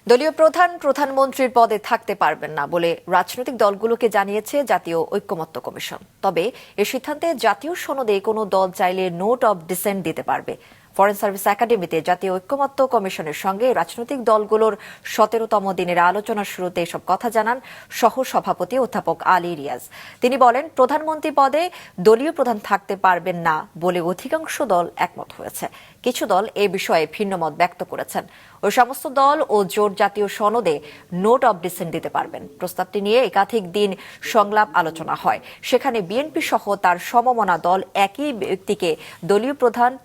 দলীয় প্রধানমন্ত্রীর পদে থাকতে পারবেন না বলে রাজনৈতিক দলগুলোকে জানিয়েছে জাতীয় ঐকমত্য কমিশন। তবে এ সিদ্ধান্তে জাতীয় সনদে কোনো দল চাইলে নোট অব ডিসেন্ট দিতে পারবে। ফরেন সার্ভিস একাডেমিতে জাতীয় ঐকমত্য কমিশনের সঙ্গে রাজনৈতিক দলগুলোর 17তম দিনের আলোচনার শুরুতে এসব কথা জানান সহ সভাপতি অধ্যাপক আলী রিয়াজ। তিনি বলেন, প্রধানমন্ত্রী পদে দলীয় প্রধান থাকতে পারবেন না বলে অধিকাংশ দল একমত হয়েছে। কিছু দল এ বিষয়ে ভিন্ন মত ব্যক্ত করেছেন। ওই সমস্ত দল ও জোট জাতীয় সনদে নোট অব ডিসেন্ট দিতে পারবেন। প্রস্তাবটি নিয়ে একাধিক দিন সংলাপ আলোচনা হয়। সেখানে বিএনপি সহ তার সমমনা দল একই ব্যক্তিকে দলীয়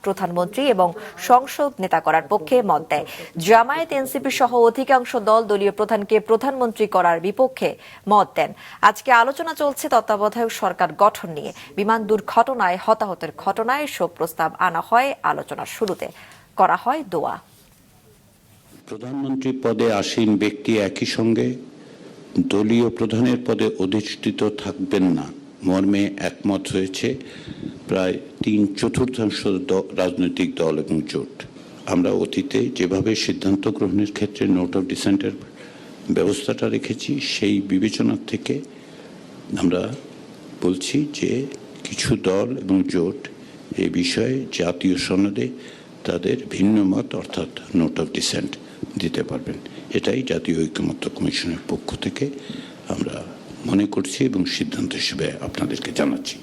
প্রধানমন্ত্রী এবং সংসদ নেতা করার পক্ষে মত দেয়। জামায়াত, এনসিপি সহ অধিকাংশ দল দলীয় প্রধানকে প্রধানমন্ত্রী করার বিপক্ষে মত দেন। আজকে আলোচনা চলছে তত্ত্বাবধায়ক সরকার গঠন নিয়ে। বিমান দুর্ঘটনায় হতাহতের ঘটনায় শোক প্রস্তাব আনা হয়। আলোচনার শুরুতে করা হয় দোয়া। প্রধানমন্ত্রী পদে আসীন ব্যক্তি একই সঙ্গে দলীয় প্রধানের পদে অধিষ্ঠিত থাকবেন না মর্মে একমত হয়েছে প্রায় 3/4 রাজনৈতিক দল এবং জোট। আমরা অতীতে যেভাবে সিদ্ধান্ত গ্রহণের ক্ষেত্রে নোট অফ ডিসেন্টের ব্যবস্থাটা রেখেছি, সেই বিবেচনা থেকে আমরা বলছি যে কিছু দল এবং জোট এই বিষয়ে জাতীয় সনদে তাদের ভিন্ন মত অর্থাৎ নোট অফ ডিসেন্ট দিতে পারবেন। এটাই জাতীয় ঐকমত্য কমিশনের পক্ষ থেকে আমরা মনে করছি এবং সিদ্ধান্ত হিসেবে আপনাদেরকে জানাচ্ছি।